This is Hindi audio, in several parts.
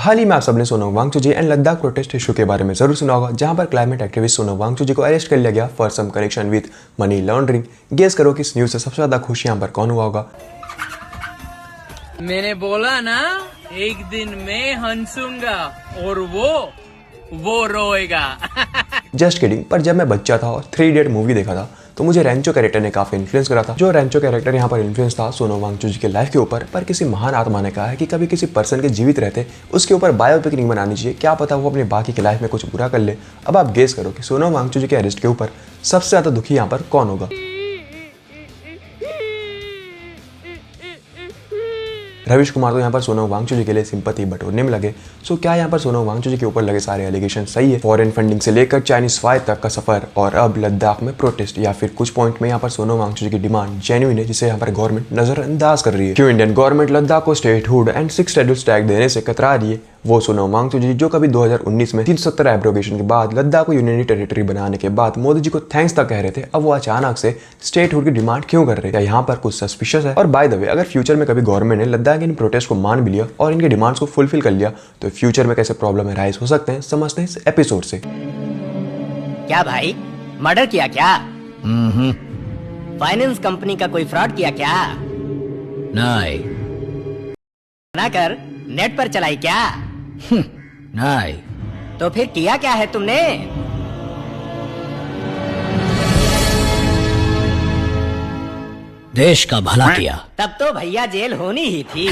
हाल ही में आप सबने Sonam Wangchuk and Ladakh protest issue के बारे में जरूर सुना होगा, जहां पर क्लाइमेट एक्टिविस्ट सोनम वांगचुक को अरेस्ट कर लिया गया for some connection with money laundering. Guess करो कि इस न्यूज से सबसे ज्यादा खुश यहाँ पर कौन हुआ होगा। मैंने बोला ना, एक दिन मैं हंसूंगा और वो रोएगा। Just kidding. पर जब मैं बच्चा था और 3 इडियट मूवी देखा था तो मुझे रेंचो कैरेक्टर ने काफी इन्फ्लुएंस करा था। जो रेंचो कैरेक्टर यहाँ पर इन्फ्लुएंस था सोनम वांगचुक के लाइफ के ऊपर। पर किसी महान आत्मा ने कहा है कि कभी किसी पर्सन के जीवित रहते उसके ऊपर बायोपिक नहीं बनानी चाहिए, क्या पता वो अपने बाकी की लाइफ में कुछ बुरा कर ले। अब आप गेस करो कि सोनम वांगचुक के अरेस्ट के ऊपर सबसे ज्यादा दुखी यहाँ पर कौन होगा। रविश कुमार तो यहाँ पर सोनम वांगचुक के लिए सिंपैथी बटोरने में लगे। सो क्या यहाँ पर सोनम वांगचुक के ऊपर लगे सारे एलिगेशन सही है? फॉरेन फंडिंग से लेकर चाइनीज स्पाई तक का सफर और अब लद्दाख में प्रोटेस्ट, या फिर कुछ पॉइंट में यहाँ पर सोनम वांगचुक की डिमांड जेन्युइन है जिसे यहाँ पर गवर्नमेंट नजरअंदाज कर रही है। क्यों इंडियन गवर्नमेंट लद्दाख को स्टेटहुड एंड 6 शेड्यूल्स टैग देने से कतरा रही है? वो सोनम वांगचुक जो कभी 2019 में 370 एब्रोगेशन के बाद लद्दाख को यूनियन टेरिटरी बनाने के बाद मोदी जी को थैंक्स तक कह रहे थे, अब वो अचानक से स्टेटहुड की डिमांड क्यों कर रहे हैं? यहाँ पर कुछ सस्पिशियस है। और बाय द वे, अगर फ्यूचर में कभी गवर्नमेंट ने लद्दाख इन प्रोटेस्ट को मान भी लिया और इनके डिमांड्स को फुलफिल कर लिया तो फ्यूचर में कैसे प्रॉब्लम राइज हो सकते हैं, समझते हैं इस एपिसोड से। क्या भाई, मर्डर किया क्या? फाइनेंस कंपनी का कोई फ्रॉड किया क्या? नहीं। ना कर नेट पर चलाई क्या? नहीं। तो फिर किया क्या है तुमने? देश का भला किया। तब तो भैया जेल होनी ही थी।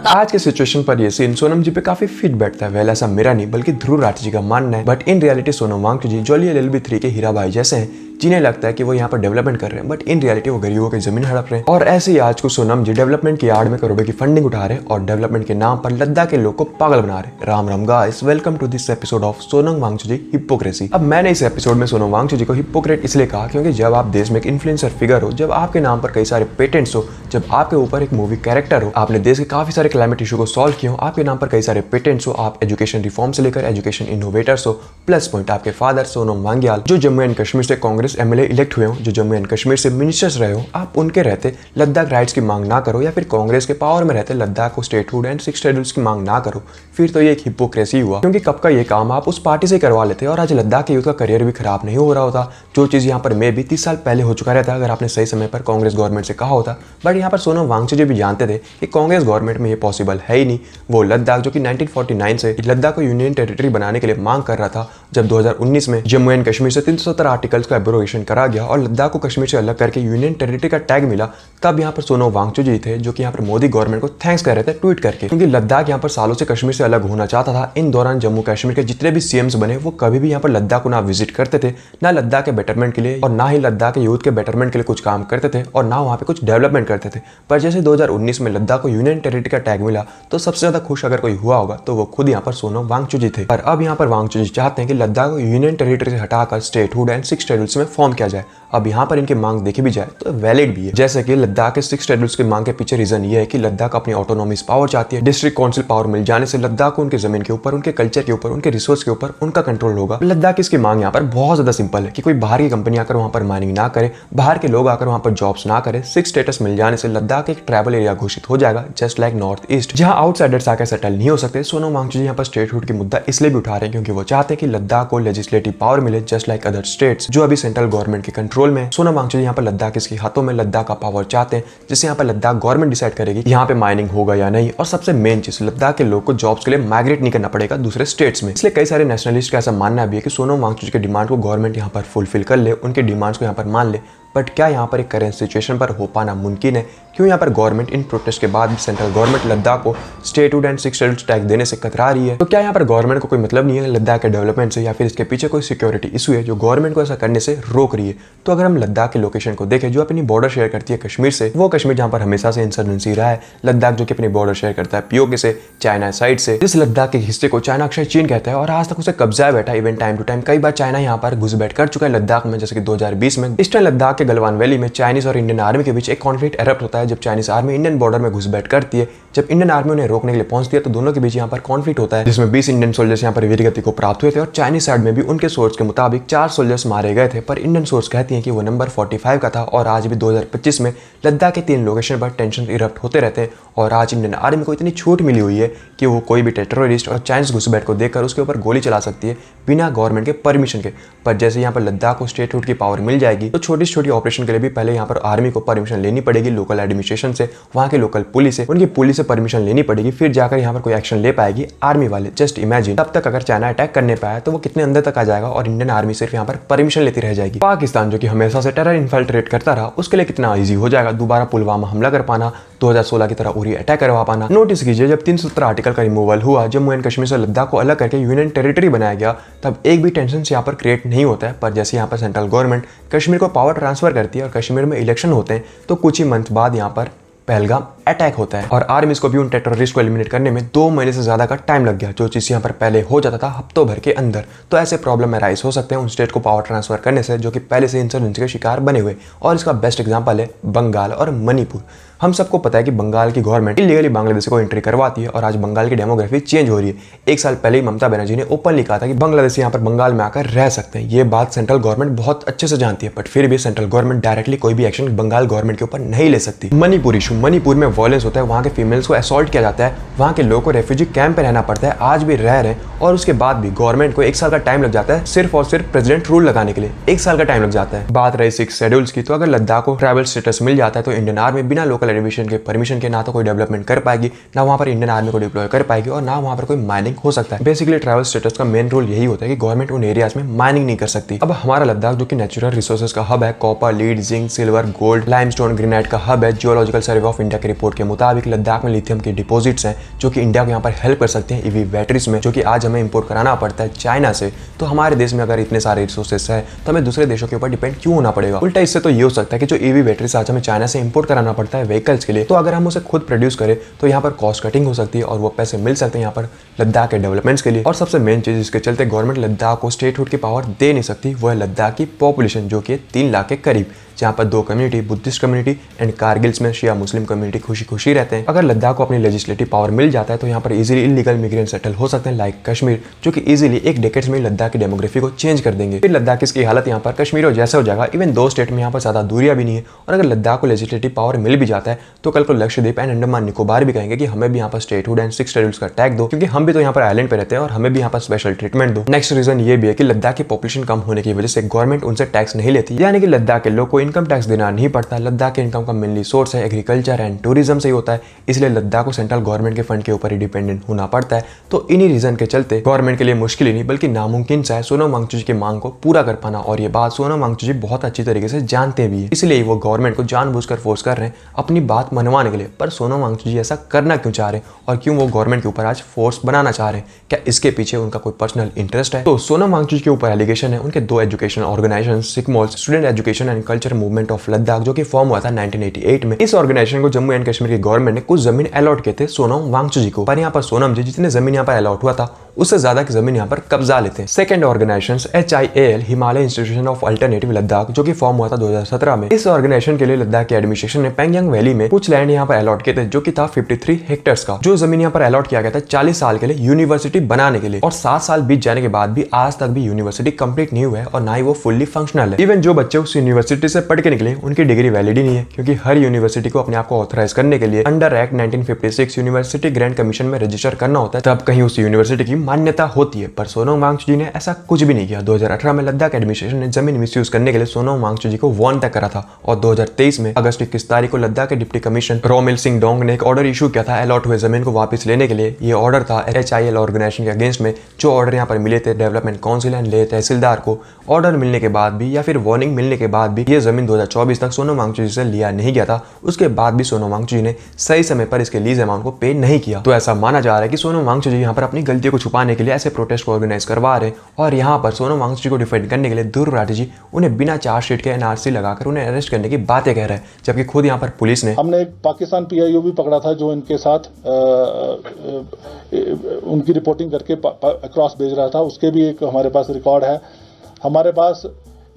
आज के सिचुएशन पर ये सीन सोनम जी पे काफी फिट बैठता है। वेल ऐसा मेरा नहीं बल्कि ध्रुव राठी जी का मानना है। But in reality Sonam Wangchuk ji Jolly LLB 3 के हीरा भाई जैसे हैं, जिन्हें लगता है कि वो यहाँ पर डेवलपमेंट कर रहे हैं, बट इन रियलिटी वो गरीबों की जमीन हड़प रहे हैं। और ऐसे ही आज को सोनम जी डेवलपमेंट की आड़ में करोड़ों की फंडिंग उठा रहे हैं और डेवलपमेंट के नाम पर लद्दाख के लोग को पागल बना रहे हैं। Ram Ram guys, welcome to this episode of Sonam Wangchuk hypocrisy. अब मैंने इस एपिसोड में सोनम वांगचुक जी को हिपोक्रेट इसलिए कहा क्योंकि जब आप देश में एक इन्फ्लुएंसर फिगर हो, जब आपके नाम पर कई सारे पेटेंट्स हो, जब आपके ऊपर एक मूवी कैरेक्टर हो, आपने देश के काफी सारे क्लाइमेट इशू को सॉल्व किया हो, आपके नाम पर कई सारे पेटेंट्स हो, आप एजुकेशन रिफॉर्म से लेकर एजुकेशन इनोवेटर्स हो, प्लस पॉइंट आपके फादर सोनम वांग्याल जो जम्मू एंड कश्मीर से कांग्रेस MLA इलेक्ट हुए हो, जो जम्मू एंड कश्मीर से मिनिस्टर्स रहे हो, आप उनके रहते लद्दाख राइट्स की मांग ना करो, या फिर कांग्रेस के पावर में रहते लद्दाख को स्टेटहुड एंड 6 शेड्यूल्स की मांग ना करो, फिर तो ये एक हिपोक्रेसी हुआ। क्योंकि कब का ये काम आप उस पार्टी से करवा लेते और आज लद्दाख के यूथ का करियर भी खराब नहीं हो रहा होता। जो चीज यहाँ पर मे भी 30 साल पहले हो चुका रहता अगर आपने सही समय पर कांग्रेस गवर्नमेंट से कहा होता। बट यहाँ पर सोनम वांगचुक भी जानते थे कि कांग्रेस गवर्नमेंट में ये पॉसिबल है ही नहीं। वो लद्दाख जो कि 1949 से लद्दाख को यूनियन टेरिटरी बनाने के लिए मांग कर रहा था, जब 2019 में जम्मू एंड कश्मीर से 370 आर्टिकल्स का एब्रोगेशन करा गया और लद्दाख को कश्मीर से अलग करके यूनियन टेरिटरी का टैग मिला, तब यहाँ पर सोनम वांगचुक जी थे जो कि यहाँ पर मोदी गवर्नमेंट को थैंक्स कर रहे थे ट्वीट करके। क्योंकि लद्दाख यहाँ पर सालों से कश्मीर से अलग होना चाहता था। इन दौरान जम्मू कश्मीर के जितने भी CMs बने वो कभी भी यहाँ पर लद्दाख को ना विजिट करते थे, ना लद्दाख के बेटरमेंट के लिए और ना ही लद्दाख के यूथ के बेटरमेंट के लिए कुछ काम करते थे और ना वहाँ पे कुछ डेवलपमेंट करते थे। पर जैसे 2019 में लद्दाख को यूनियन टेरिटरी का टैग मिला तो सबसे ज्यादा खुश अगर कोई हुआ होगा तो वो खुद यहाँ पर सोनम वांगचुक जी थे। पर अब यहाँ पर वांगचुक जी चाहते हैं कि लद्दाख को यूनियन टेरिटरी से हटाकर स्टेटहुड एंड 6 शेड्यूल्स में फॉर्म किया जाए। अब यहाँ पर इनकी मांग देखी भी जाए तो वैलिड भी है। जैसे कि लद्दाख के 6 शेड्यूल्स की मांग के पीछे रीजन ये है कि लद्दाख अपनी ऑटोनॉमी पावर चाहती है। डिस्ट्रिक्ट काउंसिल पावर मिल जाने से लद्दाख को उनके जमीन के ऊपर, उनके कल्चर के ऊपर, उनके रिसोर्स के ऊपर उनका कंट्रोल होगा। लद्दाख की इसकी मांग यहाँ पर बहुत ज्यादा सिंपल है कि कोई बाहर की कंपनी आकर वहाँ पर माइनिंग ना करे, बाहर के लोग आकर वहाँ पर जॉब्स ना करे। 6 स्टेटस मिल जाने से लद्दाख एक ट्राइबल एरिया घोषित हो जाएगा, जस्ट लाइक नॉर्थ ईस्ट, जहाँ आउटसाइडर्स आकर सेटल नहीं हो सकते। सोनम वांगचुक यहाँ पर स्टेटहुड की मुद्दा इसलिए भी उठा रहे हैं क्योंकि वो चाहते हैं कि लद्दाख को लेजिस्लेटिव पावर मिले जस्ट लाइक अदर स्टेट्स जो अभी सेंट्रल गवर्नमेंट के कंट्रोल में। सोनम वांगचुक यहाँ पर लद्दाख इसके हाथों में लद्दाख का पावर चाहते हैं, जिससे यहाँ पर लद्दाख गवर्नमेंट डिसाइड करेगी यहाँ पे माइनिंग होगा या नहीं। और सबसे मेन चीज, लद्दाख के लोग को जॉब्स के लिए माइग्रेट नहीं करना पड़ेगा दूसरे स्टेट्स में। इसलिए कई सारे नेशनलिस्ट का ऐसा मानना भी है कि सोनम वांगचुक के डिमांड को गवर्नमेंट यहाँ पर फुलफिल कर ले, उनके डिमांड्स को यहाँ पर मान ले। बट क्या यहाँ पर एक करेंट सिचुएशन पर हो पाना मुमकिन है? क्यों यहाँ पर गवर्नमेंट इन प्रोटेस्ट के बाद भी सेंट्रल गवर्नमेंट लद्दाख को स्टेटहुड एंड 6 शेड्यूल्स टैग देने से कतरा रही है? तो क्या यहाँ पर गवर्नमेंट को कोई मतलब नहीं है लद्दाख के डेवलपमेंट से, या फिर इसके पीछे कोई सिक्योरिटी इशू है जो गवर्नमेंट को ऐसा करने से रोक रही है? तो अगर हम लद्दाख के लोकेशन को देखें जो अपनी बॉर्डर शेयर करती है कश्मीर से, वो कश्मीर जहाँ पर हमेशा से इंसर्जेंसी रहा है, लद्दाख जो कि अपनी बॉर्डर शेयर करता है POK से, चाइना साइड से, जिस लद्दाख के हिस्से को चाइना अक्सर चीन कहता है और आज तक उसे कब्जा बैठा। इवन टाइम टू टाइम कई बार चाइना यहाँ पर घुसपैठ कर चुका है लद्दाख में, जैसे कि 2020 में ईस्टर्न लद्दाख के गलवान वैली में चाइनीज और इंडियन आर्मी के बीच एक कॉन्फ्लिक्ट एरप्ट होता है जब चाइनीज आर्मी इंडियन बॉर्डर में घुसपैठ करती है। जब इंडियन आर्मी उन्हें रोकने के लिए पहुंचती है तो दोनों के बीच यहाँ पर कॉन्फ्लिक्ट होता है, जिसमें 20 इंडियन सोल्जर्स यहाँ पर वीरगति को प्राप्त हुए थे और चाइनीज साइड में भी उनके सोर्स के मुताबिक 4 सोल्जर्स मारे गए थे। पर इंडियन सोर्स कहती हैं कि वो नंबर 45 का था। और आज भी 2025 में लद्दाख के 3 लोकेशन पर टेंशन इरप्ट होते रहते हैं और आज इंडियन आर्मी को इतनी छूट मिली हुई है कि वो कोई भी टेररिस्ट और चाइनीज घुसपैठ को देखकर उसके ऊपर गोली चला सकती है बिना गवर्नमेंट के परमिशन के। पर जैसे यहाँ पर लद्दाख को स्टेटहुड की पावर मिल जाएगी तो छोटी छोटी ऑपरेशन के लिए भी पहले यहाँ पर आर्मी को परमिशन लेनी पड़ेगी, लोकल एडमिनिस्ट्रेशन से, वहाँ के लोकल पुलिस से, उनकी पुलिस से परमिशन लेनी पड़ेगी, फिर जाकर यहाँ पर कोई एक्शन ले पाएगी आर्मी वाले। जस्ट इमेजिन, तब तक अगर चाइना अटैक करने पाया तो वो कितने अंदर तक आ जाएगा और इंडियन आर्मी सिर्फ यहाँ पर परमिशन लेती रह जाएगी। पाकिस्तान जो कि हमेशा से टेरर इन्फिल्ट्रेट करता रहा, उसके लिए कितना ईजी हो जाएगा दोबारा पुलवामा हमला कर पाना, 2016 की तरह उरी अटैक करवा पाना। नोटिस कीजिए, जब 317 आर्टिकल का रिमूवल हुआ, जम्मू एंड कश्मीर से लद्दाख को अलग करके यूनियन टेरिटरी बनाया गया, तब एक भी टेंशन यहाँ पर क्रिएट नहीं होता है। पर जैसे यहाँ पर सेंट्रल गवर्नमेंट कश्मीर को पावर ट्रांसफर करती है और कश्मीर में इलेक्शन होते हैं तो कुछ ही मंथ बाद यहाँ पर पहलगाम अटैक होता है और आर्मीज को भी उन टेररिस्ट को एलिमिनेट करने में 2 महीने से ज्यादा का टाइम लग गया, जो चीज यहाँ पर पहले हो जाता था हफ्तों भर के अंदर। तो ऐसे प्रॉब्लम में राइज हो सकते हैं उन स्टेट को पावर ट्रांसफर करने से जो कि पहले से इंसर्जेंसी के शिकार बने हुए। और इसका बेस्ट एग्जांपल है बंगाल और मणिपुर। हम सबको पता है कि बंगाल की गवर्नमेंट इलीगली बांग्लादेश को एंट्री करवाती है और आज बंगाल की डेमोग्राफी चेंज हो रही है। 1 साल पहले ही ममता बनर्जी ने ओपनली कहा था कि बांग्लादेशी यहाँ पर बंगाल में आकर रह सकते हैं। ये बात सेंट्रल गवर्नमेंट बहुत अच्छे से जानती है, बट फिर भी सेंट्रल गवर्नमेंट डायरेक्टली कोई भी एक्शन बंगाल गवर्नमेंट के ऊपर नहीं ले सकती। मणिपुर इशू, मणिपुर में वायलेंस होता है, वहाँ के फीमेल्स को असॉल्ट किया जाता है, वहाँ के लोगों को रेफ्यूजी कैंप पे रहना पड़ता है, आज भी रह रहे हैं और उसके बाद भी गवर्नमेंट को 1 साल का टाइम लग जाता है सिर्फ और सिर्फ प्रेसिडेंट रूल लगाने के लिए। 1 साल का टाइम लग जाता है। बात रही 6 शेड्यूल्स की, तो अगर लद्दाख को ट्राइबल स्टेटस मिल जाता है तो इंडियन आर्मी बिना लोकल एडमिशन के परमिशन के ना तो कोई डेवलपमेंट कर पाएगी, ना वहाँ पर इंडियन आर्मी को डिप्लॉय कर पाएगी और ना वहाँ पर कोई माइनिंग हो सकता है। बेसिकली ट्राइबल स्टेटस का मेन रूल यही होता है कि गवर्नमेंट उन एरियाज में माइनिंग नहीं कर सकती। अब हमारा लद्दाख जो कि नेचुरल रिसोर्सेज का हब है, copper, lead, zinc, silver, gold, limestone, granite का हब है। जियोलॉजिकल सर्वे ऑफ इंडिया की रिपोर्ट के मुताबिक लद्दाख में लिथियम के डिपॉजिट्स हैं जो कि इंडिया को यहाँ पर हेल्प कर सकते हैं ईवी बैटरीज में, जो कि आज हमें इंपोर्ट कराना पड़ता है चाइना से। तो हमारे देश में अगर इतने सारे रिसोर्सेज है तो हमें दूसरे देशों के ऊपर डिपेंड क्यों होना पड़ेगा। उल्टा इससे तो ये हो सकता है कि जो ईवी बैटरीज आज हमें चाइना से इंपोर्ट कराना पड़ता है व्हीकल्स के लिए, तो अगर हम उसे खुद प्रोड्यूस करें तो यहाँ पर कॉस्ट कटिंग हो सकती है और वो पैसे मिल सकते हैं यहाँ पर लद्दाख के डेवलपमेंट्स के लिए। और सबसे मेन चीज इसके चलते गवर्नमेंट लद्दाख को स्टेटहुड की पावर दे नहीं सकती, वो है लद्दाख की पॉपुलेशन जो कि 3 लाख के करीब, जहाँ पर 2 कम्युनिटी, बुद्धिस्ट कम्युनिटी एंड कारगिल्स में शिया मुस्लिम कम्युनिटी खुशी खुशी रहते हैं। अगर लद्दाख को अपनी लेजिस्लेटिव पावर मिल जाता है तो यहाँ पर इजीली इलीगल मिग्रेंट सेटल हो सकते हैं लाइक कश्मीर, जो कि इजीली 1 डेकेड्स में लद्दाख की डेमोग्राफी को चेंज कर देंगे। फिर लद्दाख की हालत यहाँ पर कश्मीर जैसा हो जाएगा। इवन 2 स्टेट में यहाँ पर ज्यादा दूरियां भी नहीं है और अगर लद्दाख को लेजिस्लेटिव पावर मिल भी जाता है तो कल को लक्षद्वीप एंड अंडमान निकोबार भी कहेंगे कि हमें भी यहाँ पर स्टेटहुड एंड 6 शेड्यूल्स का टैग दो, क्योंकि हम भी तो यहाँ पर आइलैंड पे रहते हैं और हमें भी यहाँ पर स्पेशल ट्रीटमेंट दो। नेक्स्ट रीजन ये भी है कि लद्दाख की पॉपुलेशन कम होने की वजह से गवर्नमेंट उनसे टैक्स नहीं लेती, यानी कि लद्दाख के लोग को इनकम टैक्स देना नहीं पड़ता। लद्दाख के इनकम का मेनली सोर्स है एग्रीकल्चर एंड टूरिज्म से ही होता है, इसलिए लद्दाख को सेंट्रल गवर्नमेंट के फंड के ऊपर ही डिपेंडेंट होना पड़ता है। तो इन्हीं रीजन के चलते गवर्नमेंट के लिए मुश्किल ही नहीं बल्कि नामुमकिन सा है सोनम वांगचुक की मांग को पूरा कर पाना, और ये बात सोनम वांगचुक बहुत अच्छी तरीके से जानते भी है, इसलिए वो गवर्नमेंट को जानबूझकर फोर्स कर रहे हैं अपनी बात मनवाने के लिए। पर सोनम वांगचुक ऐसा करना क्यों चाह रहे हैं और क्यों वो गवर्नमेंट के ऊपर आज फोर्स बनाना चाह रहे हैं? क्या इसके पीछे उनका कोई पर्सनल इंटरेस्ट है? तो सोनम वांगचुक के ऊपर एलिगेशन है उनके 2 education organisation, SECMOL student education and culture movement of Ladakh, जो कि फॉर्म हुआ था 1988 में। इस ऑर्गेनाइजेशन को जम्मू एंड कश्मीर की गवर्नमेंट ने कुछ जमीन अलॉट किए थे सोनम वांगचुक जी को, पर यहाँ पर सोनम जी जितने जमीन यहाँ पर अलॉट हुआ था उससे ज्यादा की जमीन यहाँ पर कब्जा लेते हैं। Second organisation HIAL Himalaya institution of alternative Ladakh, जो कि फॉर्म हुआ था 2017 में। इस ऑर्गेनाइजेशन के लिए लद्दाख की एडमिनिस्ट्रेशन ने पेंगयांग वैली में कुछ लैंड यहाँ पर अलॉट किए थे, जो कि था 53 हेक्टेयर्स का, जो जमीन यहाँ पर अलॉट किया गया था 40 साल के लिए यूनिवर्सिटी बनाने के लिए। और 7 साल बीत जाने के बाद भी आज तक भी यूनिवर्सिटी कंप्लीट नहीं हुआ है और ना ही वो फुल्ली फंक्शनल है। इवन जो बच्चे उस यूनिवर्सिटी से पढ़ के निकले उनकी डिग्री वैलिड ही नहीं है, क्योंकि हर यूनिवर्सिटी को अपने आप को ऑथराइज करने के लिए under act 1956 university grant commission में रजिस्टर करना होता है, तब कहीं उस यूनिवर्सिटी की मान्यता होती है। पर सोनम वांगचुक जी ने ऐसा कुछ भी नहीं किया। 2018 में लद्दाख एडमिनिस्ट्रेशन ने जमीन मिसयूज करने के लिए सोनम वांगचुक जी को वार्न तक करा था और 2023 में अगस्त 21 तारीख को लद्दाख के deputy commissioner Romil Singh Dong ने एक ऑर्डर इशू किया था अलॉट हुए जमीन को वापस लेने के लिए। ये ऑर्डर था HIAL ऑर्गेनाइजेशन के अगेंस्ट में, जो ऑर्डर यहाँ पर मिले थे डेवलपमेंट काउंसिल एंड ले तहसीलदार को। ऑर्डर मिलने के बाद भी या फिर वार्निंग मिलने के बाद भी ये जमीन 2024 तक सोनम वांगचुक जी से लिया नहीं गया था। उसके बाद भी सोनम वांगचुक जी ने सही समय पर इसके लीज अमाउंट को पे नहीं किया। तो ऐसा माना जा रहा है कि सोनम वांगचुक जी यहाँ पर अपनी गलतियों को छुपाने के लिए ऐसे प्रोटेस्ट को ऑर्गेनाइज करवा रहे हैं और यहाँ पर सोनम वांगचुक जी को डिफेंड करने के लिए ध्रुव राठी जी उन्हें बिना चार्जशीट के NRC लगाकर उन्हें अरेस्ट करने की बातें कह रहे हैं, जबकि खुद यहाँ पर पुलिस ने हमने एक पाकिस्तान PIO भी पकड़ा था जो इनके साथ उनकी रिपोर्टिंग करके अक्रॉस भेज रहा था, उसके भी एक हमारे पास रिकॉर्ड है। हमारे पास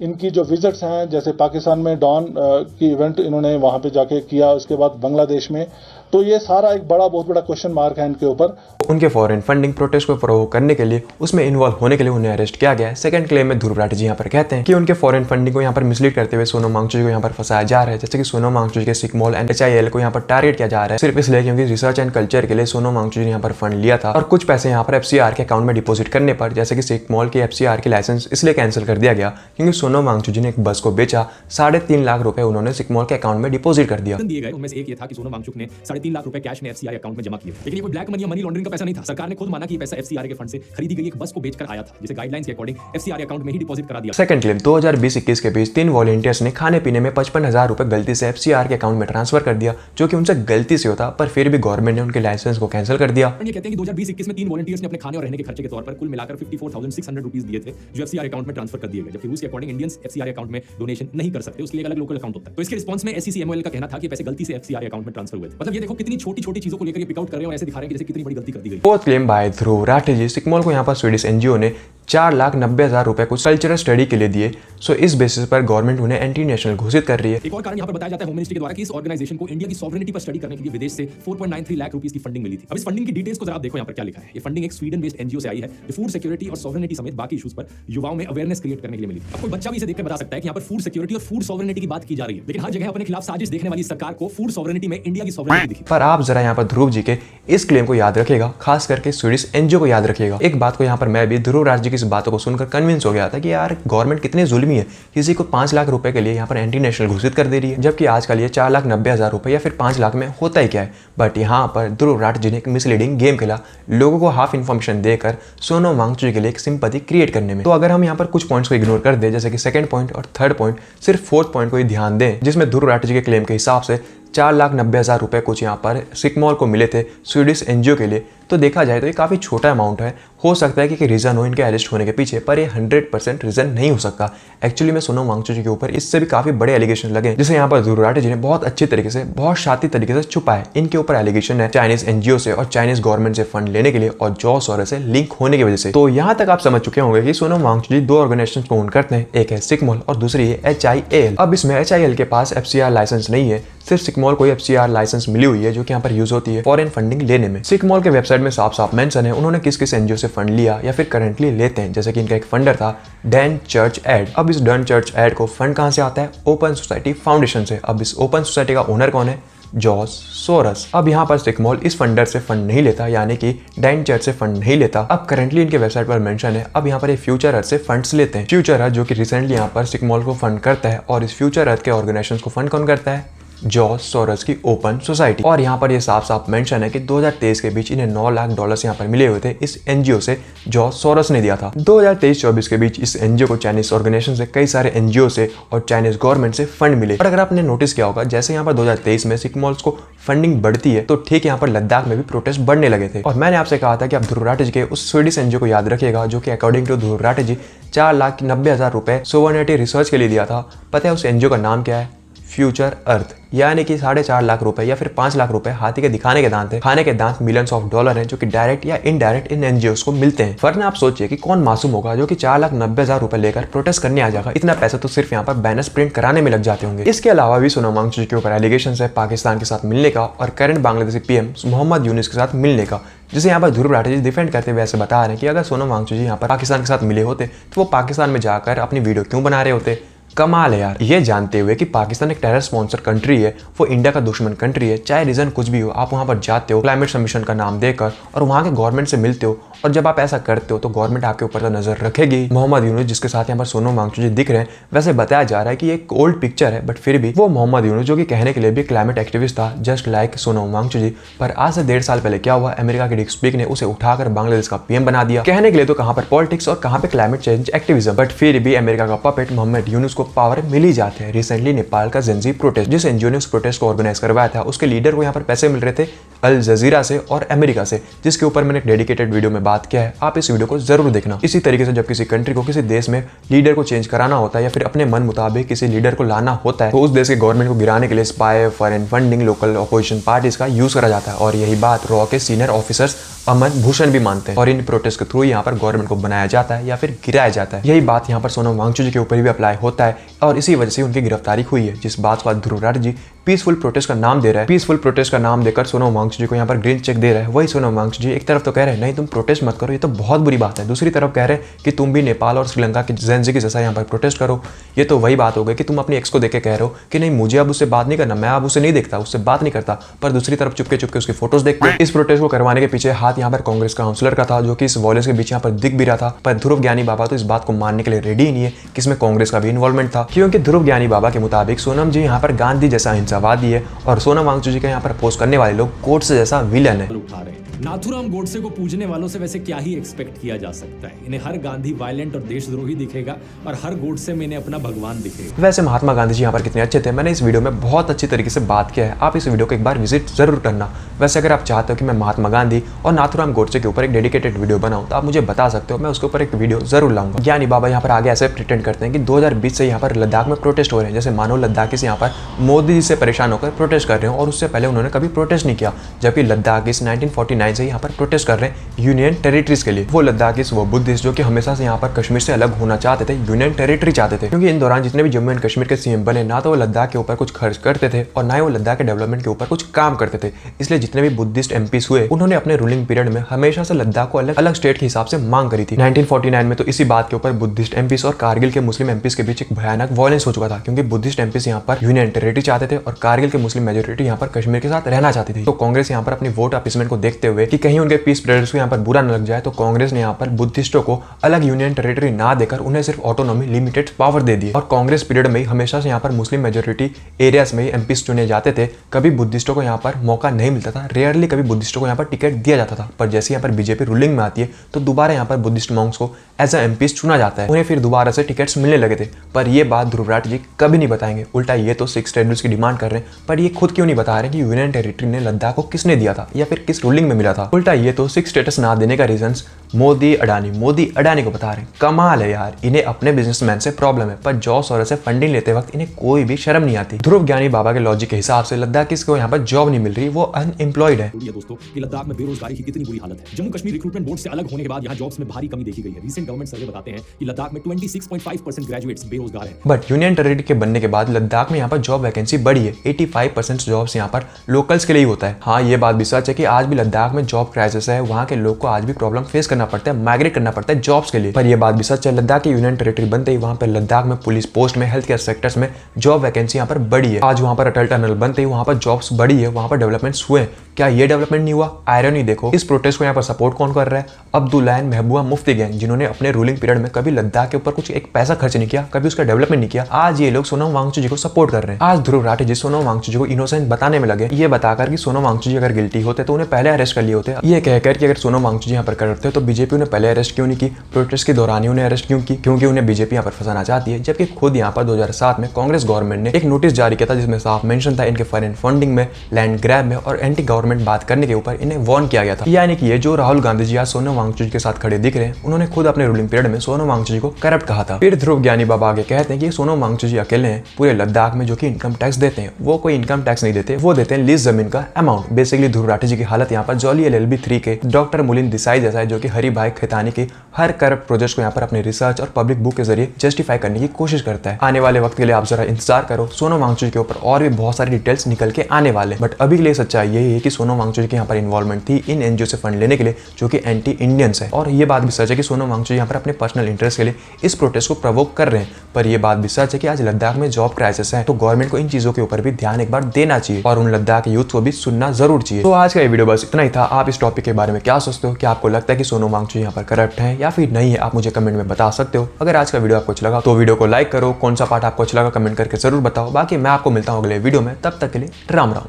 इनकी जो विजिट्स हैं, जैसे पाकिस्तान में डॉन की इवेंट इन्होंने वहां पे जाके किया, उसके बाद बांग्लादेश में, तो ये सारा एक बहुत बड़ा क्वेश्चन मार्क है इनके ऊपर। उनके फॉरेन फंडिंग प्रोटेस्ट को प्रोवोक करने के लिए उसमें इन्वॉल्व होने के लिए उन्हें अरेस्ट किया गया है। सेकंड क्लेम में ध्रुव राठी जी यहाँ पर कहते हैं कि उनके फॉरेन फंडिंग को यहाँ पर मिसलीड करते हुए सोनम वांगचुक को यहाँ पर फंसाया जा रहा है, जैसे कि सोनम वांगचुक के सिक मॉल एंड HIL को यहाँ पर टारगेट किया जा रहा है सिर्फ इसलिए क्योंकि रिसर्च एंड कल्चर के लिए सोनम वांगचुक ने यहाँ पर फंड लिया था और कुछ पैसे यहाँ पर FCR के अकाउंट में डिपॉजिट करने पर, जैसे कि सिक मॉल के FCR के लाइसेंस इसलिए कैंसिल कर दिया गया क्योंकि सोनम वांगचुक ने एक बस को बेचा, 3.5 लाख रुपए उन्होंने सिक मॉल के अकाउंट में डिपॉजिट कर दिया। दिए गए उनमें से एक ये था कि सोनम वांगचुक ने 3.5 लाख रुपए कैश में FCR अकाउंट में जमा किए, लेकिन ये कोई ब्लैक मनी या मनी लॉन्ड्रिंग का पैसा नहीं था। सरकार ने खुद माना कि ये पैसा FCR के फंड से खरीदी गई एक बस को बेचकर आया था, जिसे गाइडलाइंस के अकॉर्डिंग FCR अकाउंट में ही डिपॉजिट करा दिया। सेकंड क्लेम 2020-21 के बीच 3 वॉलंटियर्स ने खाने पीने में 55,000 रुपए गलती से FCR के अकाउंट में ट्रांसफर कर दिया, जो कि उनसे गलती से होता, पर फिर भी गवर्नमेंट ने उनके लाइसेंस को कैंसिल कर दिया। ये कहते हैं कि 2020-21 में 3 वॉलंटियर्स ने अपने खाने और रहने के खर्चे के तौर पर कुल मिलाकर 54,600 रुपीस दिए थे, जो FCR अकाउंट में ट्रांसफर कर दिए गए, जबकि रूल्स के अकॉर्डिंग इंडियंस FCR अकाउंट में डोनेशन नहीं कर सकते, उसके लिए अलग लोकल अकाउंट होता है। तो इसके रिस्पांस में SCCMOL का कहना था कि पैसे गलती से FCR अकाउंट में ट्रांसफर हुए थे। मतलब ये देखो कितनी छोटी-छोटी चीजों को लेकर ये पिक आउट कर रहे हैं और ऐसे दिखा रहे हैं कि जैसे कितनी बड़ी गलती कर दी गई। Fourth claim by Dhruv Rathee ji, SECMOL को यहाँ पर स्वीडिश NGO ने 4,90,000 रुपए कुछ कल्चरल स्टडी के लिए दिए, सो इस बेसिस पर गवर्नमेंट उन्हें एंटी नेशनल घोषित कर रही है। एक और कारण यहाँ पर बताया जाता है होम मिनिस्ट्री के द्वारा कि इस ऑर्गेनाइजेशन को इंडिया की सॉवरेनिटी पर स्टडी करने के लिए विदेश से 4.93 लाख रुपीस की फंडिंग मिली थी। अब इस फंडिंग की डिटेल्स को जरा आप देखो यहाँ पर क्या लिखा है। ये फंडिंग एक स्वीडन बेस्ड NGO से आई है जो फूड सिक्योरिटी और सॉवरेनिटी समेत बाकी इश्यूज पर युवाओं में अवेयरनेस क्रिएट करने के लिए मिली। अब कोई बच्चा भी इसे देखकर बता सकता है कि यहाँ पर फूड सिक्योरिटी और फूड सॉवरेनिटी की बात की जा रही है, लेकिन हर जगह अपने खिलाफ साजिश देखने वाली सरकार को फूड सॉवरेनिटी में इंडिया की सॉवरेनिटी दिखी। पर आप जरा यहाँ पर ध्रुव जी के इस क्लेम को याद रखिएगा, खास करके स्वीडिश NGO को याद रखिएगा। एक बात को यहाँ पर मैं भी ध्रुव राठी जी की इस बातों को सुनकर कन्विंस हो गया था कि यार गवर्नमेंट कितनी जुल्मी है, किसी को 5 लाख रुपए के लिए यहाँ पर एंटी नेशनल घोषित कर दे रही है, जबकि आजकल ये 4,90,000 रुपए या फिर 5 लाख में होता ही क्या है। बट यहाँ पर ध्रुव राठी जी ने एक मिसलीडिंग गेम खेला, लोगों को हाफ इन्फॉर्मेशन देकर सोनम वांगचुक के लिए एक सिंपैथी क्रिएट करने में। तो अगर हम यहाँ पर कुछ पॉइंट्स को इग्नोर कर दे, जैसे कि सेकंड पॉइंट और थर्ड पॉइंट, सिर्फ फोर्थ पॉइंट को ही ध्यान दें, जिसमें ध्रुव राठी जी के क्लेम के हिसाब से 4,90,000 रुपए कुछ यहाँ पर सिक मॉल को मिले थे स्वीडिश NGO के लिए, तो देखा जाए तो ये काफ़ी छोटा अमाउंट है। हो सकता है कि रीज़न हो इनके अरेस्ट होने के पीछे, पर ये 100% रीज़न नहीं हो सकता। एक्चुअली में सोनम वांगचुक के ऊपर इससे भी काफ़ी बड़े एलिगेशन लगे, जिसे यहाँ पर ध्रुव राठी जी ने बहुत अच्छे तरीके से, बहुत शाती तरीके से छुपा है। इनके ऊपर एलिगेशन है चाइनीज NGO से और चाइनीज गवर्नमेंट से फंड लेने के लिए और जॉर्ज सोरोस से लिंक होने की वजह से। तो यहाँ तक आप समझ चुके होंगे कि सोनम वांगचुक जी 2 ऑर्गेनाइजेशन को ओन करते हैं, एक है सिक मॉल और दूसरी है HIL। अब इसमें HIL के पास FCR लाइसेंस नहीं है, सिर्फ सिक मॉल को FCR लाइसेंस मिली हुई है, जो कि यहाँ पर यूज होती है फॉरेन फंडिंग लेने में। सिक मॉल के वेबसाइट में साफ साफ मेंशन है उन्होंने किस किस NGO से फंड लिया या फिर करंटली लेते हैं, जैसे कि इनका एक फंडर था डैन चर्च एड। अब इस डैन चर्च एड को फंड कहां से आता है? ओपन सोसाइटी फाउंडेशन से। अब इस ओपन सोसाइटी का ओनर कौन है? George Soros. अब यहाँ पर सिक मॉल इस फंडर से फंड नहीं लेता, यानी कि डैन चर्च से फंड नहीं लेता। अब करंटली इनके वेबसाइट पर मेंशन है, अब यहाँ पर ये फ्यूचर अर्थ से फंड्स लेते हैं। फ्यूचर अर्थ जो कि रिसेंटली यहाँ पर सिक मॉल को फंड करता है, और इस फ्यूचर अर्थ के ऑर्गेनाइजेशन को फंड कौन करता है? जॉर्ज सोरोस की ओपन सोसाइटी। और यहाँ पर ये साफ साफ मेंशन है कि 2023 के बीच इन्हें $9 लाख यहाँ पर मिले हुए थे, इस NGO से जॉर्ज सोरोस ने दिया था। 2023-24 के बीच इस NGO को चाइनीज ऑर्गेनाइजेशन से, कई सारे NGO से और चाइनीज गवर्नमेंट से फंड मिले। और अगर आपने नोटिस किया होगा, जैसे यहाँ पर 2023 में सिक मॉल्स को फंडिंग बढ़ती है, तो ठीक यहाँ पर लद्दाख में भी प्रोटेस्ट बढ़ने लगे थे। और मैंने आपसे कहा था कि आप ध्रुव राठी जी के उस स्वीडिश NGO को याद रखिएगा, जो कि अकॉर्डिंग टू ध्रुव राठी जी 4,90,000 रुपए सोवर्निटी रिसर्च के लिए दिया था। पता है उस NGO का नाम क्या है? फ्यूचर अर्थ। यानी कि 4.5 लाख रुपए या फिर 5 लाख रुपए हाथी के दिखाने के दांत है, खाने के दांत मिलियंस ऑफ डॉलर हैं, जो कि डायरेक्ट या इनडायरेक्ट इन NGOs को मिलते हैं। वरना आप सोचिए कि कौन मासूम होगा जो कि 4,90,000 रुपए लेकर प्रोटेस्ट करने आ जाएगा। इतना पैसा तो सिर्फ यहाँ पर बैनर्स प्रिंट कराने में लग जाते होंगे। इसके अलावा भी सोनम वांगचुक के ऊपर एलिगेशन है पाकिस्तान के साथ मिलने का और करंट बांग्लादेशी PM मोहम्मद यूनिस के साथ मिलने का, जिसे यहाँ पर ध्रुव राठी जी डिफेंड करते हुए ऐसे बता रहे हैं कि अगर सोनम वांगचुक जी यहाँ पर पाकिस्तान के साथ मिले होते तो वो पाकिस्तान में जाकर अपनी वीडियो क्यों बना रहे होते। कमाल है यार। ये जानते हुए कि पाकिस्तान एक टेरर स्पॉन्सर कंट्री है, वो इंडिया का दुश्मन कंट्री है, चाहे रीजन कुछ भी हो, आप वहां पर जाते हो क्लाइमेट सबमिशन का नाम देकर और वहां के गवर्नमेंट से मिलते हो, और जब आप ऐसा करते हो तो गवर्नमेंट आपके ऊपर तो नजर रखेगी। मोहम्मद यूनुस जिसके साथ यहाँ पर सोनम वांगचुक जी दिख रहे हैं, वैसे बताया जा रहा है कि ये एक ओल्ड पिक्चर है, बट फिर भी वो मोहम्मद यूनुस जो कि कहने के लिए भी क्लाइमेट एक्टिविस्ट था, जस्ट लाइक सोनम वांगचुक जी। पर आज से 1.5 साल पहले क्या हुआ, अमेरिका के डिक स्पीक ने उसे उठाकर बांग्लादेश का PM बना दिया। कहने के लिए तो कहाँ पर पॉलिटिक्स और कहाँ पे क्लाइमेट चेंज एक्टिविज्म, बट फिर भी अमेरिका का पपेट मोहम्मद यूनुस को पावर मिली जाते हैं। रिसेंटली नेपाल का जेंजी प्रोटेस्ट, जिस NGO ने उस प्रोटेस्ट को ऑर्गेनाइज करवाया था, उसके लीडर को यहाँ पर पैसे मिल रहे थे अल जजीरा से और अमेरिका से, जिसके ऊपर मैंने एक डेडिकेटेड वीडियो में बात किया है, आप इस वीडियो को जरूर देखना। इसी तरीके से जब किसी कंट्री को, किसी देश में लीडर को चेंज कराना होता है या फिर अपने मन मुताबिक किसी लीडर को लाना होता है, तो उस देश के गवर्नमेंट को गिराने के लिए spy, foreign funding, local opposition parties का यूज करा जाता है। और यही बात रॉ के सीनियर ऑफिसर्स अमन भूषण भी मानते हैं और इन प्रोटेस्ट के थ्रू यहाँ पर गवर्नमेंट को बनाया जाता है या फिर गिराया जाता है। यही बात यहाँ पर सोनम वांगचुक जी के ऊपर भी अप्लाई होता है और इसी वजह से उनकी गिरफ्तारी हुई है। जिस बात को ध्रुव राठी जी पीसफुल प्रोटेस्ट का नाम दे रहा है, पीसफुल प्रोटेस्ट का नाम देकर सोनम वांगचुक जी को यहाँ पर ग्रीन चेक दे रहा है। वही सोनम वांगचुक जी एक तरफ तो कह रहे हैं नहीं तुम प्रोटेस्ट मत करो, ये तो बहुत बुरी बात है, दूसरी तरफ कह रहे हैं कि तुम भी नेपाल और श्रीलंका के जेनजी के जैसा यहाँ पर प्रोटेस्ट करो। ये तो वही बात हो गई कि तुम अपनी एक्स को देख के कह रहे हो कि नहीं मुझे अब उससे बात नहीं करना, मैं अब उसे नहीं देखता, उससे बात नहीं करता, पर दूसरी तरफ चुपके चुपके उसकी फोटोज देखते हो। इस प्रोटेस्ट को करवाने के पीछे हाथ यहाँ पर कांग्रेस काउंसलर का था जो कि इस वॉयलेंस के बीच यहाँ पर दिख भी रहा था, पर ध्रुव ज्ञानी बाबा तो इस बात को मानने के लिए रेडी ही नहीं है कि इसमें कांग्रेस का भी इन्वॉल्वमेंट था, क्योंकि ध्रुव ज्ञानी बाबा के मुताबिक सोनम जी यहाँ पर गांधी जैसा अहिंसावादी है और सोनम वांगचुक जी का यहाँ पर पोस्ट करने वाले लोग कोर्ट से जैसा विलन है। उठा रहे हैं। नाथुराम गोडसे को पूजने वालों से वैसे क्या ही एक्सपेक्ट किया जा सकता है। इन्हें हर गांधी वायलेंट और देशद्रोही दिखेगा और हर गोडसे में इन्हें अपना भगवान दिखेगा। वैसे महात्मा गांधी जी यहाँ पर कितने अच्छे थे, मैंने इस वीडियो में बहुत अच्छी तरीके से बात किया है, आप इस वीडियो को एक बार विजिट जरूर करना। वैसे अगर आप चाहते हो कि मैं महात्मा गांधी और नाथुराम गोडसे के ऊपर एक डेडिकेटेड वीडियो बनाऊं तो आप मुझे बता सकते हो, मैं उसके ऊपर एक वीडियो जरूर लाऊंगा। ज्ञानी बाबा यहाँ पर आगे ऐसे प्रिटेंड करते हैं कि 2020 से यहाँ पर लद्दाख में प्रोटेस्ट हो रहे हैं, जैसे मानो लद्दाखी से यहाँ पर मोदी जी से परेशान होकर प्रोटेस्ट कर रहे हो और उससे पहले उन्होंने कभी प्रोटेस्ट नहीं किया, जबकि लद्दाखीस 1949 से यहाँ पर प्रोटेस्ट कर रहे हैं यूनियन टेरिटरीज के लिए। वो लद्दाखीस वो बुद्धिस्ट जो कि हमेशा से यहाँ पर कश्मीर से अलग होना चाहते थे, यूनियन टेरिटरी चाहते थे, क्योंकि इन दौरान जितने भी जम्मू एंड कश्मीर के सीएम बने ना तो वो लद्दाख के ऊपर कुछ खर्च करते थे और ना ही वो लद्दाख के डेवलपमेंट के ऊपर कुछ काम करते थे। इसलिए जितने भी बुद्धिस्ट एमपीज हुए उन्होंने अपने रूलिंग पीरियड में हमेशा से लद्दाख को अलग अलग स्टेट के हिसाब से मांग करी थी। 1949 में तो इसी बात के ऊपर बुद्धिस्ट एमपीज और कारगिल के मुस्लिम एमपीज के बीच एक भयानक वायलेंस हो चुका था, क्योंकि बुद्धिस्ट एमपीज यहाँ पर यूनियन टेरिटरी चाहते थे और कारगिल के मुस्लिम मेजोरिटी यहाँ पर कश्मीर के साथ रहना चाहती थी। तो कांग्रेस यहाँ पर अपनी वोट अपीसमेंट को देखते हुए कि कहीं उनके पीस प्रेडर्स को यहाँ पर बुरा न लग जाए, तो कांग्रेस ने यहाँ पर बुद्धिस्टों को अलग यूनियन टेरिटरी ना देकर उन्हें सिर्फ ऑटोनॉमी लिमिटेड पावर दे दी। और कांग्रेस पीरियड में हमेशा से यहाँ पर मुस्लिम मेजोरिटी एरियाज में एमपीज चुने जाते थे, कभी बुद्धिस्टों को यहाँ पर मौका नहीं मिलता था, रेयरली कभी बुद्धिस्टों को यहाँ पर टिकट दिया जाता था। पर जैसे यहाँ पर बीजेपी रूलिंग में आती है तो दोबारा यहाँ पर बुद्धिस्ट मॉन्क्स को एज अ एमपीज चुना जाता है, उन्हें फिर दोबारा से टिकट्स मिलने लगे थे। पर ये बात ध्रुव राठी जी कभी नहीं बताएंगे, उल्टा ये तो 6 शेड्यूल्स की डिमांड कर रहे हैं, पर ये खुद क्यों नहीं बता रहे कि यूनियन टेरिटरी ने लद्दाख को किसने दिया था या फिर किस रूलिंग में मिला था। उल्टा ये तो 6 स्टेटस ना देने का रीजन मोदी अडानी को बता रहे। कमाल है यार, इन्हें अपने बिजनेसमैन से प्रॉब्लम है पर जॉब सोरस से फंडिंग लेते वक्त इन्हें कोई भी शर्म नहीं आती। ध्रुव ज्ञानी बाबा के लॉजिक के हिसाब से लद्दाख किसको यहाँ पर जॉब नहीं मिल रही, वो अनएम्प्लॉयड है। दोस्तों कि लद्दाख में बेरोजगारी की कितनी बुरी हालत है। जम्मू कश्मीर रिक्रूटमेंट बोर्ड से अलग होने के बाद यहाँ जॉब्स में भारी कमी देखी गई है। रीसेंट गवर्नमेंट सर्वे बताते हैं कि लद्दाख में 26.5% ग्रेजुएट्स बेरोजगार हैं। बट यूनियन टेरिटरी के बनने के बाद लद्दाख में यहाँ पर जॉब वैकेंसी बढ़ी है। 85% जॉब्स यहाँ पर लोकल्स के लिए ही होता है। हाँ, ये बात भी सच है कि आज भी लद्दाख में जॉब क्राइसिस है, वहाँ के लोग को आज भी प्रॉब्लम फेस करना पड़ता है, माइग्रेट करना पड़ता है जॉब्स के लिए। पर ये बात भी सच है, लद्दाख की यूनियन टेरिटरी बनते ही वहाँ पर लद्दाख में पुलिस पोस्ट में, हेल्थ केयर सेक्टर्स में जॉब वैकेंसी यहाँ पर बढ़ी है। आज वहाँ पर अटल टनल बनते ही वहाँ पर जॉब्स बढ़ी है, वहाँ पर डेवलपमेंट्स हुए। क्या ये डेवलपमेंट नहीं हुआ? आयरनी देखो, इस प्रोटेस्ट को यहाँ पर सपोर्ट कौन कर रहा है? अब्दुल्ला महबूबा मुफ्ती गैंग, जिन्होंने अपने रूलिंग पीरियड में कभी लद्दाख के ऊपर कुछ एक पैसा खर्च नहीं किया, कभी उसका डेवलपमेंट नहीं किया। आज ये लोग सोनम वांगचुक जी को सपोर्ट कर रहे हैं। आज ध्रुव राठी जी सोनम वांगचुक जी को इनोसेंट बताने में लगे, ये बताकर कि सोनम वांगचुक जी अगर गिल्टी होते तो उन्हें पहले अरेस्ट कर लिए होते। ये कहकर कि अगर सोनम वांगचुक जी यहाँ पर करते तो बीजेपी उन्हें पहले अरेस्ट क्यों नहीं की, प्रोटेस्ट के दौरान ही उन्हें अरेस्ट क्यों की? क्योंकि उन्हें बीजेपी यहाँ पर फंसाना चाहती है। जबकि खुद यहाँ पर 2007 में कांग्रेस गवर्नमेंट ने एक नोटिस जारी किया था जिसमें साफ मेंशन था इनके फॉरेन फंडिंग में, लैंड ग्रैब में और एंटी गवर्नमेंट बात करने के ऊपर इन्हें वार्न किया गया था। यानी कि ये जो राहुल गांधी जी आज सोनम वांगचुक जी के साथ खड़े दिख रहे हैं, उन्होंने खुद अपने रूलिंग पीरियड में सोनम वांगचुक जी को करप्ट कहा था। फिर ध्रुव ज्ञानी बाबा आगे कहते हैं कि सोनम वांगचुक जी अकेले हैं पूरे लद्दाख में जो कि इनकम टैक्स देते हैं। वो कोई इनकम टैक्स नहीं देते, वो देते हैं लीज जमीन का अमाउंट। बेसिकली ध्रुव राठी जी की हालत यहाँ पर जॉली LLB 3 के डॉक्टर मुलिन देसाई जैसा है, जो कि हरि भाई खैतानी के हर करप्ट प्रोजेक्ट को यहाँ पर अपने रिसर्च और पब्लिक बुक के जरिए जस्टिफाई करने की कोशिश करता है। आने वाले वक्त के लिए आप जरा इंतजार करो, सोनम वांगचुक जी के ऊपर और भी बहुत सारी डिटेल्स निकल के आने वाले। बट अभी के लिए सच्चाई यही है कि सोनम वांगचुक जी की यहाँ पर इन्वॉल्वमेंट थी इन एनजीओ से फंड लेने के लिए जो कि एंटी इंडियंस है। और ये बात भी सच है कि सोनम वांगचुक जी यहाँ पर अपने पर्सनल इंटरेस्ट के लिए इस प्रोटेस्ट को प्रवोक कर रहे हैं। पर यह बात भी सच है कि आज लद्दाख में जॉब क्राइसिस है, तो गवर्नमेंट को इन चीजों के ऊपर भी ध्यान एक बार देना चाहिए और उन लद्दाख के यूथ को भी सुनना जरूर चाहिए। तो आज का ये वीडियो बस इतना ही था। आप इस टॉपिक के बारे में क्या सोचते हो? क्या आपको लगता है कि सोनम वांगचुक यहाँ पर करप्ट है या फिर नहीं है? आप मुझे कमेंट में बता सकते हो। अगर आज का वीडियो आपको अच्छा लगा तो वीडियो को लाइक करो, कौन सा पार्ट आपको अच्छा लगा कमेंट करके जरूर बताओ। बाकी मैं आपको मिलता हूँ अगले वीडियो में, तब तक के लिए राम राम।